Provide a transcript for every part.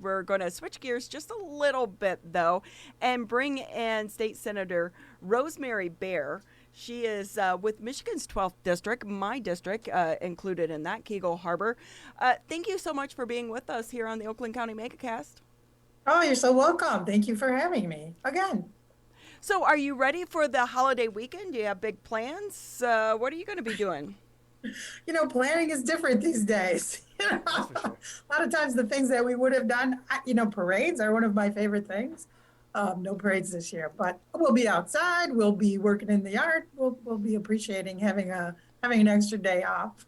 We're going to switch gears just a little bit, though, and bring in State Senator Rosemary Bayer. She is with Michigan's 12th district, my district, included in that, Kegel Harbor. Thank you so much for being with us here on the Oakland County Megacast. Oh, you're so welcome. Thank you for having me again. So, are you ready for the holiday weekend? Do you have big plans? What are you going to be doing? Planning is different these days. That's for sure. A lot of times the things that we would have done, parades are one of my favorite things. No parades this year, but we'll be outside. We'll be working in the yard. We'll be appreciating having an extra day off.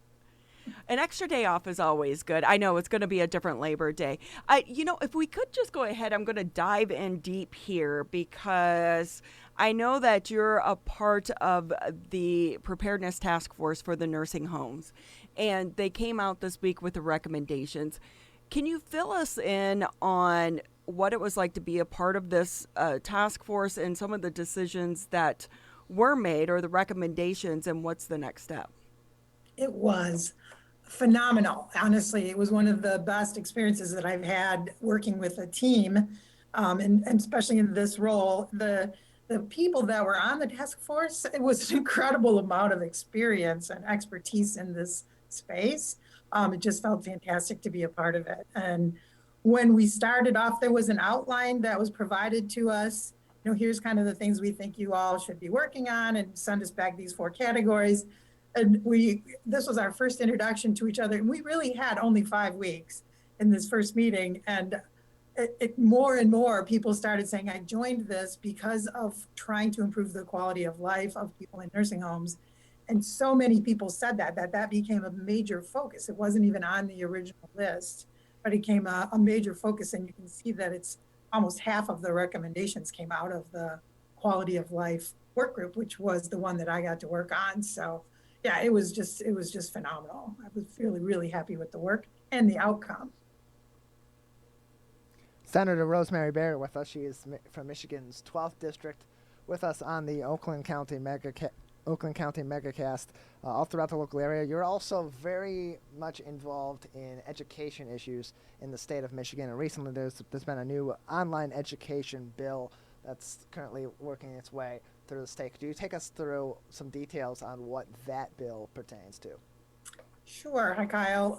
An extra day off is always good. I know it's going to be a different Labor Day. If we could just go ahead, I'm going to dive in deep here because I know that you're a part of the preparedness task force for the nursing homes, and they came out this week with the recommendations. Can you fill us in on what it was like to be a part of this task force and some of the decisions that were made or the recommendations, and what's the next step? It was phenomenal. Honestly, it was one of the best experiences that I've had working with a team, and especially in this role. The people that were on the task force, it was an incredible amount of experience and expertise in this space. It just felt fantastic to be a part of it. And when we started off, there was an outline that was provided to us. Here's kind of the things we think you all should be working on, and send us back these 4 categories. And this was our first introduction to each other. And we really had only 5 weeks in this first meeting. And more and more people started saying, I joined this because of trying to improve the quality of life of people in nursing homes. And so many people said that became a major focus. It wasn't even on the original list, but it became a major focus. And you can see that it's almost half of the recommendations came out of the quality of life work group, which was the one that I got to work on. So yeah, it was just phenomenal. I was really, really happy with the work and the outcome. Senator Rosemary Bayer with us. She is from Michigan's 12th district, with us on the Oakland County Megacast all throughout the local area. You're also very much involved in education issues in the state of Michigan, and recently there's been a new online education bill that's currently working its way through the state. Could you take us through some details on what that bill pertains to? Sure. Hi, Kyle.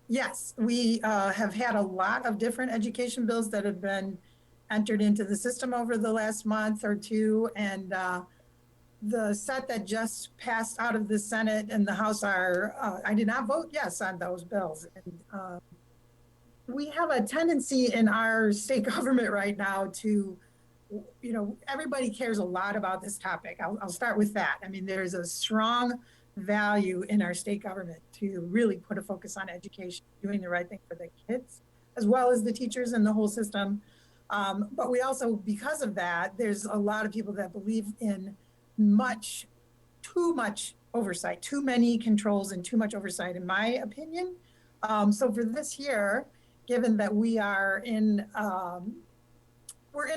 Yes, we have had a lot of different education bills that have been entered into the system over the last month or two. And the set that just passed out of the Senate and the House I did not vote yes on those bills. And we have a tendency in our state government right now to, everybody cares a lot about this topic. I'll start with that. I mean, there's a strong value in our state government to really put a focus on education, doing the right thing for the kids, as well as the teachers and the whole system. But we also, because of that, there's a lot of people that believe in too much oversight, too many controls and too much oversight, in my opinion. So for this year, given that we're in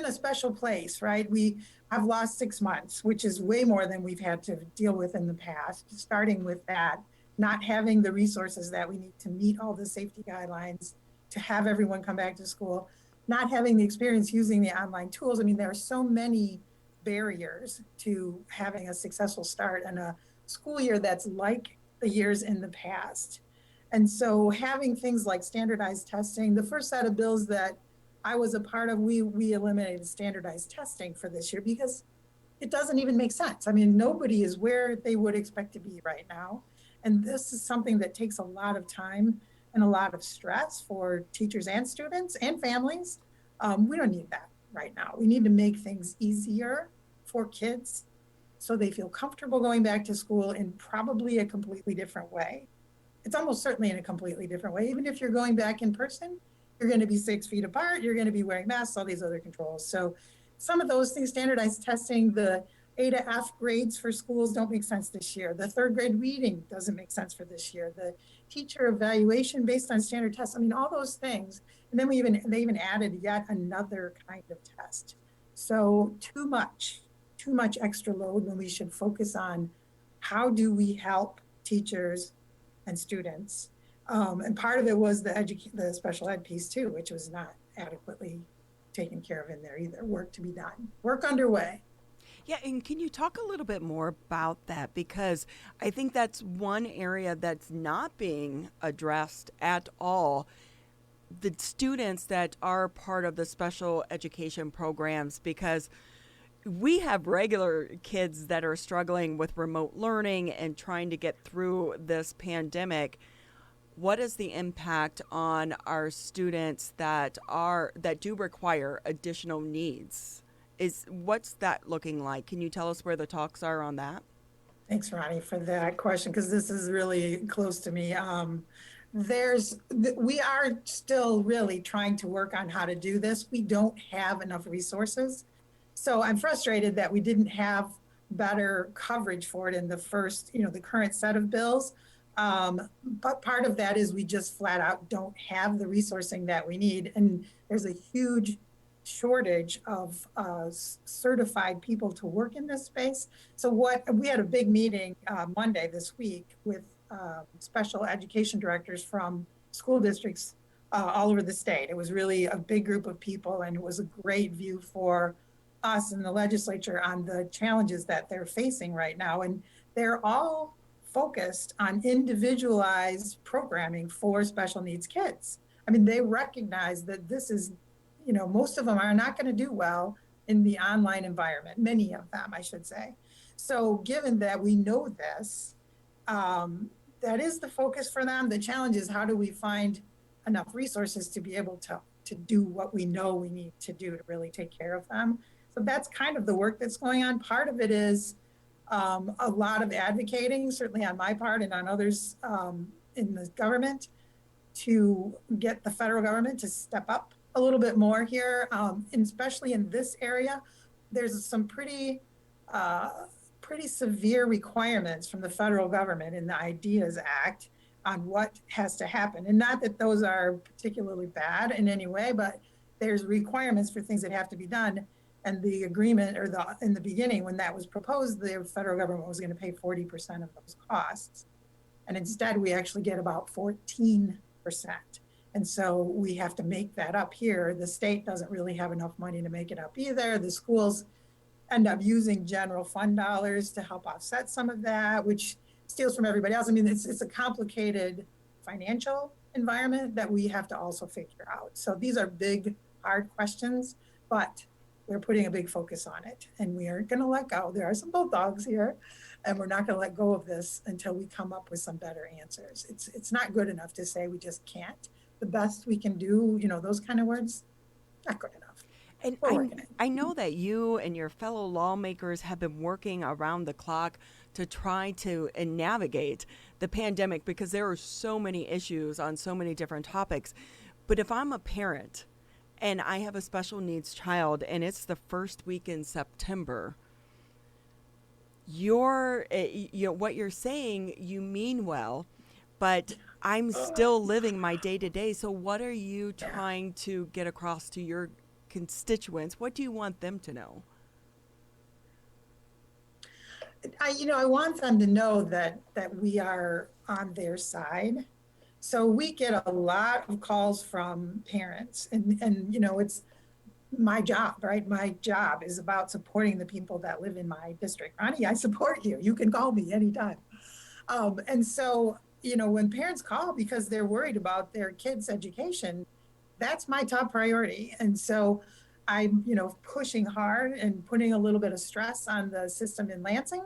a special place, right? We have lost 6 months, which is way more than we've had to deal with in the past, starting with that, not having the resources that we need to meet all the safety guidelines, to have everyone come back to school, not having the experience using the online tools. I mean, there are so many barriers to having a successful start and a school year that's like the years in the past. And so having things like standardized testing, the first set of bills that I was a part of, we eliminated standardized testing for this year because it doesn't even make sense. I mean, nobody is where they would expect to be right now. And this is something that takes a lot of time and a lot of stress for teachers and students and families. We don't need that right now. We need to make things easier for kids so they feel comfortable going back to school in probably a completely different way. It's almost certainly in a completely different way. Even if you're going back in person, you're going to be 6 feet apart, you're going to be wearing masks, all these other controls. So some of those things, standardized testing, the A to F grades for schools don't make sense this year. The 3rd grade reading doesn't make sense for this year. The teacher evaluation based on standard tests, I mean, all those things. And then they even added yet another kind of test. So too much extra load when we should focus on how do we help teachers and students And part of it was the special ed piece too, which was not adequately taken care of in there either. Work to be done, work underway. Yeah, and can you talk a little bit more about that? Because I think that's one area that's not being addressed at all. The students that are part of the special education programs, because we have regular kids that are struggling with remote learning and trying to get through this pandemic. What is the impact on our students that do require additional needs? What's that looking like? Can you tell us where the talks are on that? Thanks, Ronnie, for that question, because this is really close to me. We are still really trying to work on how to do this. We don't have enough resources. So I'm frustrated that we didn't have better coverage for it in the first, the current set of bills. But part of that is we just flat out don't have the resourcing that we need. And there's a huge shortage of certified people to work in this space. So we had a big meeting Monday this week with special education directors from school districts all over the state. It was really a big group of people, and it was a great view for us in the legislature on the challenges that they're facing right now. And they're all focused on individualized programming for special needs kids. I mean, they recognize that this is, most of them are not going to do well in the online environment, many of them, I should say. So given that we know this, that is the focus for them. The challenge is, how do we find enough resources to be able to do what we know we need to do to really take care of them? So that's kind of the work that's going on. Part of it is a lot of advocating, certainly on my part and on others in the government, to get the federal government to step up a little bit more here, and especially in this area. There's some pretty severe requirements from the federal government in the IDEAS Act on what has to happen. And not that those are particularly bad in any way, but there's requirements for things that have to be done. And the agreement, in the beginning, when that was proposed, the federal government was going to pay 40% of those costs. And instead, we actually get about 14%. And so we have to make that up here. The state doesn't really have enough money to make it up either. The schools end up using general fund dollars to help offset some of that, which steals from everybody else. I mean, it's a complicated financial environment that we have to also figure out. So these are big, hard questions, but we're putting a big focus on it, and we aren't going to let go. There are some bulldogs here, and we're not going to let go of this until we come up with some better answers. It's not good enough to say we just can't. The best we can do, those kind of words, not good enough. And I know that you and your fellow lawmakers have been working around the clock to try to navigate the pandemic, because there are so many issues on so many different topics. But if I'm a parent and I have a special needs child and it's the first week in September, what you're saying, you mean well, but I'm still living my day to day. So what are you trying to get across to your constituents? What do you want them to know? I want them to know that we are on their side. So we get a lot of calls from parents, and it's my job, right? My job is about supporting the people that live in my district. Ronnie, I support you. You can call me anytime. And so, when parents call because they're worried about their kids' education, that's my top priority. And so I'm, pushing hard and putting a little bit of stress on the system in Lansing,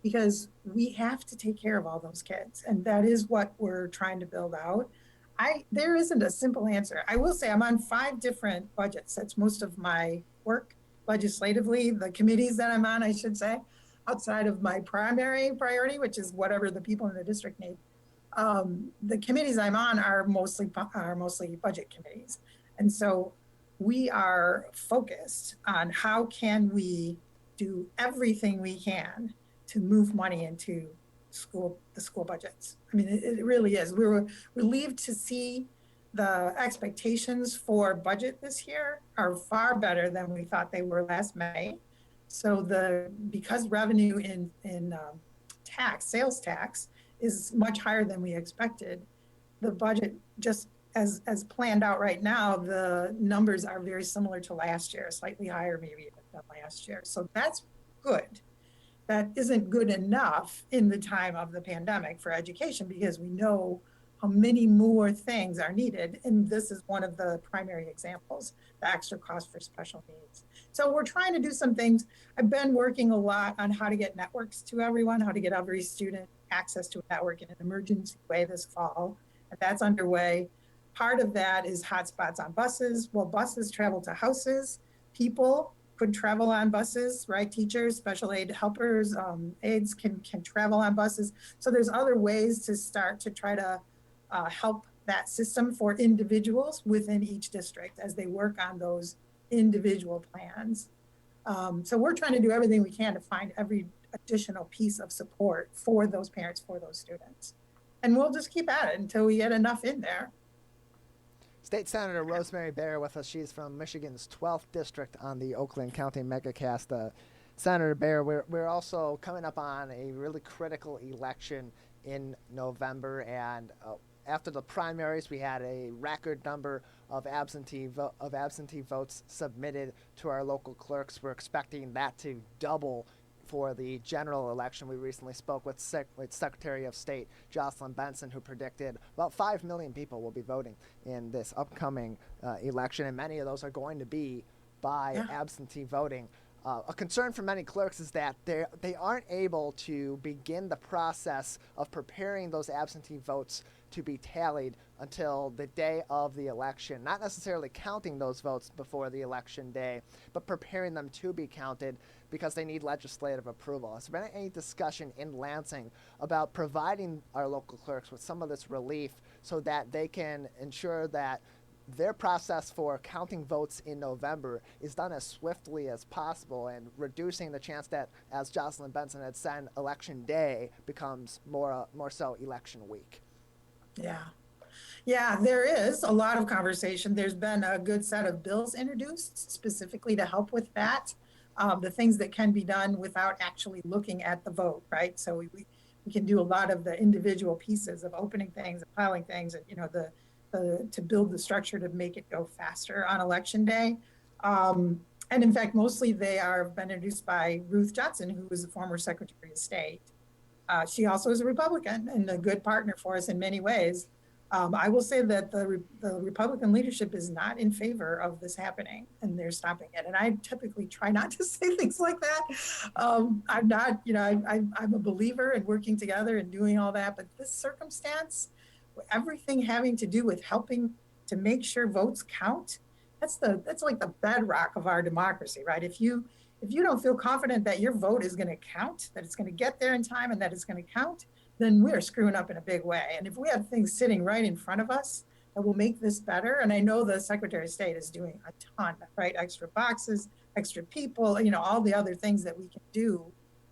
because we have to take care of all those kids. And that is what we're trying to build out. There isn't a simple answer. I will say I'm on 5 different budgets. That's most of my work legislatively, the committees that I'm on, I should say, outside of my primary priority, which is whatever the people in the district need. The committees I'm on are mostly budget committees. And so we are focused on how can we do everything we can to move money into the school budgets. I mean, it really is. We were relieved to see the expectations for budget this year are far better than we thought they were last May. So because revenue in sales tax is much higher than we expected, the budget just as planned out right now, the numbers are very similar to last year, slightly higher maybe than last year. So that's good. That isn't good enough in the time of the pandemic for education, because we know how many more things are needed. And this is one of the primary examples, the extra cost for special needs. So we're trying to do some things. I've been working a lot on how to get networks to everyone, how to get every student access to a network in an emergency way this fall. And that's underway. Part of that is hotspots on buses. Well, buses travel to houses. People could travel on buses, right? Teachers, special aid helpers, aides can travel on buses. So there's other ways to start to try to help that system for individuals within each district as they work on those individual plans. So we're trying to do everything we can to find every additional piece of support for those parents, for those students. And we'll just keep at it until we get enough in there. State Senator Rosemary Bayer with us. She's from Michigan's 12th district on the Oakland County Megacast. Senator Bayer, we're also coming up on a really critical election in November, and after the primaries, we had a record number of absentee votes submitted to our local clerks. We're expecting that to double for the general election. We recently spoke with Secretary of State Jocelyn Benson, who predicted about 5 million people will be voting in this upcoming election, and many of those are going to be by absentee voting. A concern for many clerks is that they aren't able to begin the process of preparing those absentee votes to be tallied until the day of the election, not necessarily counting those votes before the election day, but preparing them to be counted because they need legislative approval. Has there been any discussion in Lansing about providing our local clerks with some of this relief so that they can ensure that their process for counting votes in November is done as swiftly as possible, and reducing the chance that, as Jocelyn Benson had said, election day becomes more so election week? Yeah, there is a lot of conversation. There's been a good set of bills introduced specifically to help with that. The things that can be done without actually looking at the vote, right? So we can do a lot of the individual pieces of opening things and piling things, and to build the structure to make it go faster on election day. And in fact, mostly they are been introduced by Ruth Johnson, who was the former Secretary of State. She also is a Republican and a good partner for us in many ways. I will say that the Republican leadership is not in favor of this happening, and they're stopping it. And I typically try not to say things like that. I'm not, I'm a believer in working together and doing all that. But this circumstance, everything having to do with helping to make sure votes count, that's like the bedrock of our democracy, right? If you don't feel confident that your vote is going to count, that it's going to get there in time and that it's going to count, then we're screwing up in a big way. And if we have things sitting right in front of us that will make this better, and I know the Secretary of State is doing a ton, right? Extra boxes, extra people, all the other things that we can do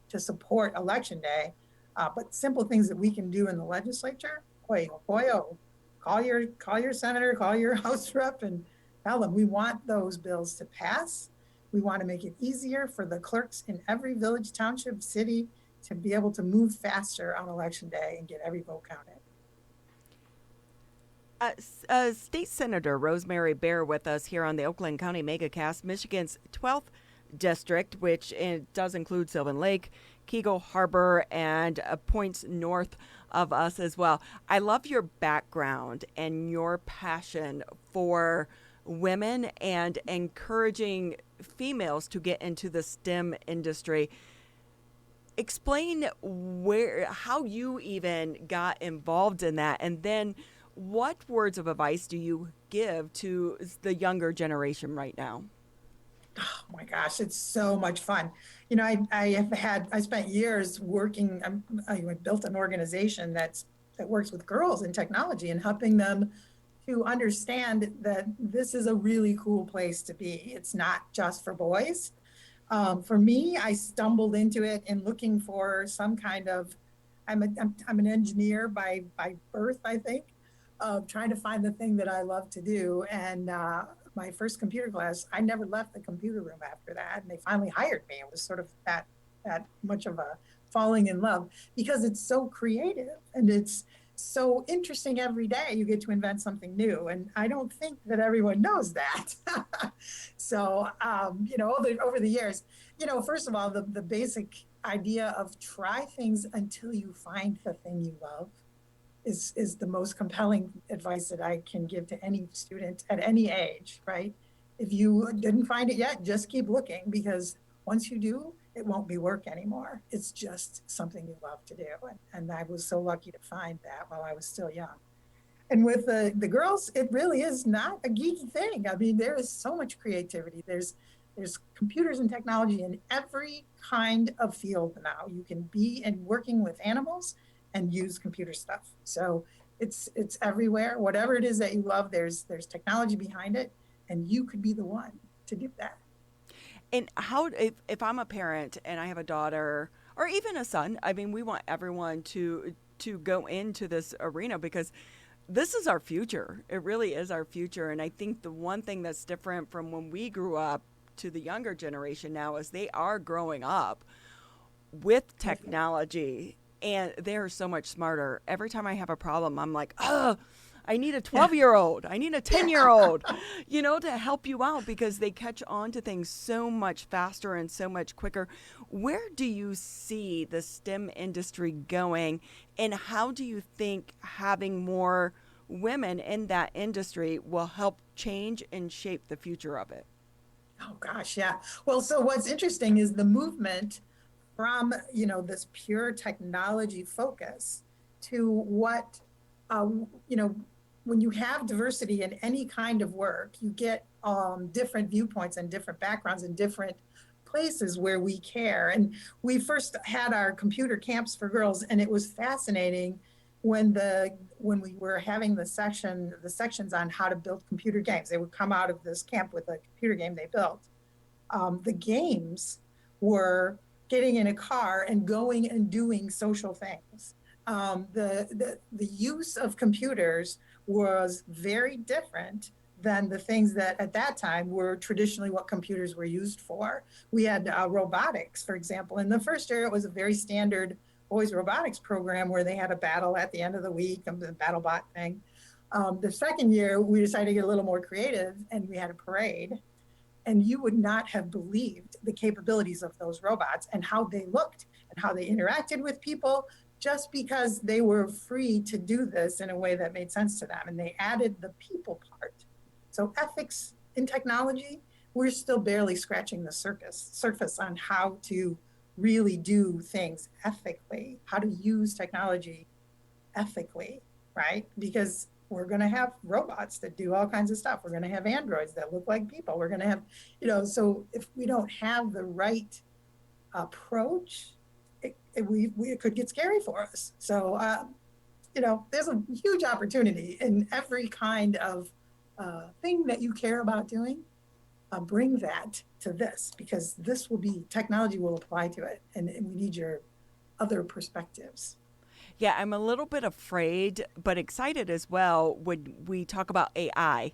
to support election day, but simple things that we can do in the legislature, call your senator, call your House rep and tell them we want those bills to pass. We want to make it easier for the clerks in every village, township, city to be able to move faster on election day and get every vote counted. State Senator Rosemary Bayer with us here on the Oakland County Megacast, Michigan's 12th district, which does include Sylvan Lake, Keego Harbor, and points north of us as well. I love your background and your passion for women and encouraging females to get into the STEM industry. Explain how you even got involved in that, and then what words of advice do you give to the younger generation right now? Oh my gosh, it's so much fun. I spent years working, I built an organization that works with girls in technology and helping them to understand that this is a really cool place to be. It's not just for boys. For me, I stumbled into it in looking for some kind of, I'm an engineer by birth, I think, trying to find the thing that I love to do. And my first computer class, I never left the computer room after that. And they finally hired me. It was sort of that much of a falling in love because it's so creative and it's so interesting every day. You get to invent something new. And I don't think that everyone knows that. So, over the years, first of all, the basic idea of try things until you find the thing you love is the most compelling advice that I can give to any student at any age, right? If you didn't find it yet, just keep looking, because once you do, it won't be work anymore. It's just something you love to do. And I was so lucky to find that while I was still young. And with the girls, it really is not a geeky thing. I mean, there is so much creativity. There's computers and technology in every kind of field now. You can be in working with animals and use computer stuff. So it's everywhere. Whatever it is that you love, there's technology behind it, and you could be the one to do that. And if I'm a parent and I have a daughter or even a son, I mean, we want everyone to go into this arena because this is our future. It really is our future. And I think the one thing that's different from when we grew up to the younger generation now is they are growing up with technology and they're so much smarter. Every time I have a problem, I'm like, oh, I need a 12-year-old. I need a 10-year-old, to help you out because they catch on to things so much faster and so much quicker. Where do you see the STEM industry going, and how do you think having more women in that industry will help change and shape the future of it? Oh gosh, yeah. Well, so what's interesting is the movement from, this pure technology focus to what, when you have diversity in any kind of work, you get different viewpoints and different backgrounds and different places where we care. And we first had our computer camps for girls, and it was fascinating when we were having the sections on how to build computer games. They would come out of this camp with a computer game they built. The games were getting in a car and going and doing social things. The use of computers was very different than the things that at that time were traditionally what computers were used for. We had robotics, for example. In the first year, it was a very standard boys robotics program where they had a battle at the end of the week, the BattleBot thing. The second year, we decided to get a little more creative, and we had a parade. And you would not have believed the capabilities of those robots and how they looked and how they interacted with people, just because they were free to do this in a way that made sense to them. And they added the people part. So ethics in technology, we're still barely scratching the surface on how to really do things ethically, how to use technology ethically, right? Because we're going to have robots that do all kinds of stuff. We're going to have androids that look like people. We're going to have, so if we don't have the right approach, it could get scary for us. So, there's a huge opportunity in every kind of thing that you care about doing. Bring that to this, because technology will apply to it, and we need your other perspectives. Yeah, I'm a little bit afraid, but excited as well when we talk about AI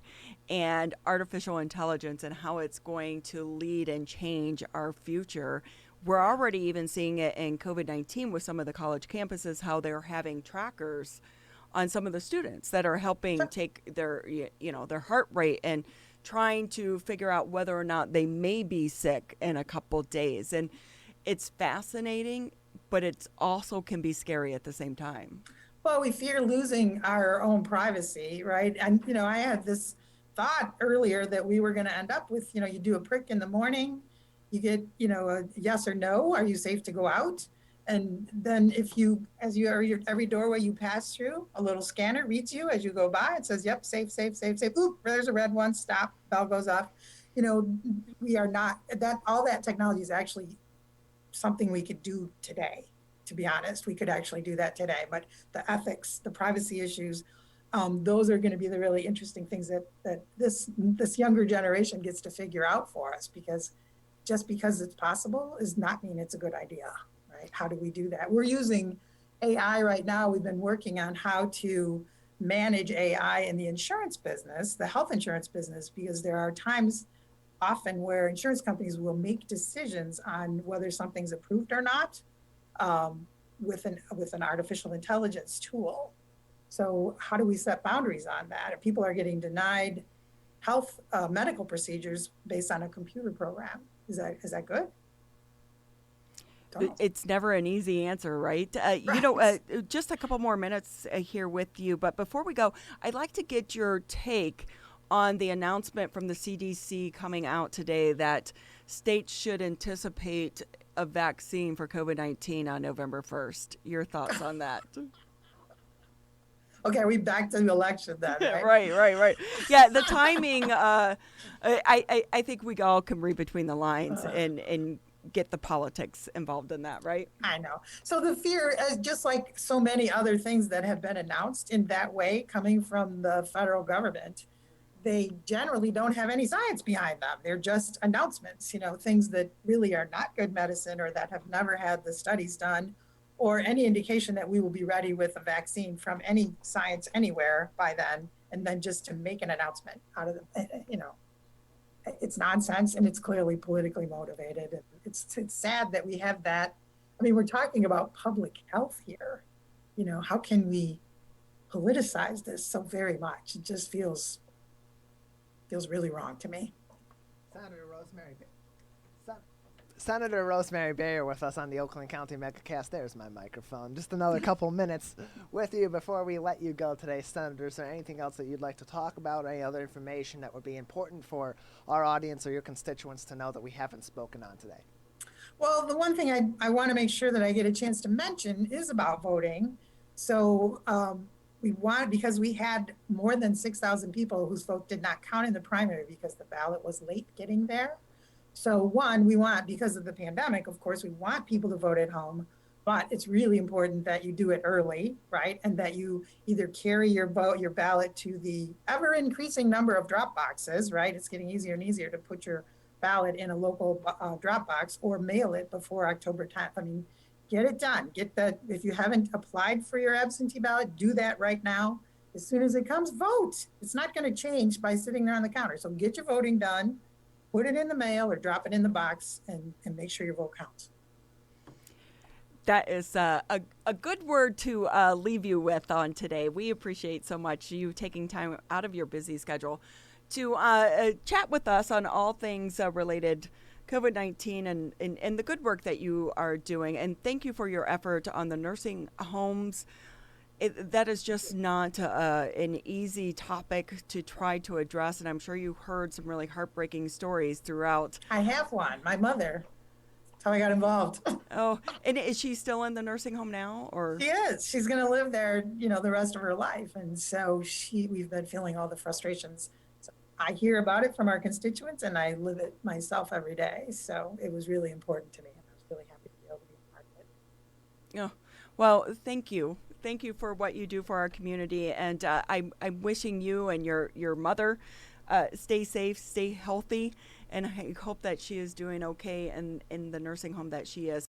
and artificial intelligence and how it's going to lead and change our future. We're already even seeing it in COVID-19 with some of the college campuses, how they're having trackers on some of the students that are helping take their heart rate and trying to figure out whether or not they may be sick in a couple days. And it's fascinating, but it's also can be scary at the same time. Well, we fear losing our own privacy, right? And, I had this thought earlier that we were going to end up with, you do a prick in the morning, you get, a yes or no, are you safe to go out? And then every doorway you pass through, a little scanner reads you as you go by. It says, yep, safe, safe, safe, safe. Oop, there's a red one, stop, bell goes off. We are not, all that technology is actually something we could do today, to be honest. We could actually do that today. But the ethics, the privacy issues, those are going to be the really interesting things that this younger generation gets to figure out for us, because just because it's possible does not mean it's a good idea, right? How do we do that? We're using AI right now. We've been working on how to manage AI in the insurance business, the health insurance business, because there are times often where insurance companies will make decisions on whether something's approved or not with an artificial intelligence tool. So how do we set boundaries on that? If people are getting denied health medical procedures based on a computer program, is that good? Don't know. It's never an easy answer, right? Right. Just a couple more minutes here with you. But before we go, I'd like to get your take on the announcement from the CDC coming out today that states should anticipate a vaccine for COVID-19 on November 1st. Your thoughts on that? Okay, are we back to the election then, right? Right. Yeah, the timing, I think we all can read between the lines and get the politics involved in that, right? I know. So the fear is just like so many other things that have been announced in that way coming from the federal government. They generally don't have any science behind them. They're just announcements, things that really are not good medicine or that have never had the studies done or any indication that we will be ready with a vaccine from any science anywhere by then. And then just to make an announcement out of it's nonsense and it's clearly politically motivated. It's sad that we have that. I mean, we're talking about public health here. How can we politicize this so very much? It just feels really wrong to me. Senator Rosemary Bayer with us on the Oakland County MegaCast. There's my microphone. Just another couple minutes with you before we let you go today, Senator. Is there anything else that you'd like to talk about, or any other information that would be important for our audience or your constituents to know that we haven't spoken on today? Well, the one thing I want to make sure that I get a chance to mention is about voting. So because we had more than 6,000 people whose vote did not count in the primary because the ballot was late getting there. So we want, because of the pandemic, of course, we want people to vote at home, but it's really important that you do it early, right? And that you either carry your ballot to the ever increasing number of drop boxes, right? It's getting easier and easier to put your ballot in a local drop box or mail it before October 10th. I mean, get it done. If you haven't applied for your absentee ballot, do that right now. As soon as it comes, vote. It's not going to change by sitting there on the counter. So get your voting done. Put it in the mail or drop it in the box and make sure your vote counts. That is a good word to leave you with on today. We appreciate so much you taking time out of your busy schedule to chat with us on all things related COVID-19 and the good work that you are doing. And thank you for your effort on the nursing homes. That is just not an easy topic to try to address. And I'm sure you heard some really heartbreaking stories throughout. I have one. My mother. That's how I got involved. Oh, and is she still in the nursing home now? Or She is. She's going to live there, the rest of her life. And so we've been feeling all the frustrations. So I hear about it from our constituents and I live it myself every day. So it was really important to me. And I was really happy to be able to be a part of it. Yeah. Well, thank you. Thank you for what you do for our community. And I'm wishing you and your mother stay safe, stay healthy. And I hope that she is doing okay in the nursing home that she is.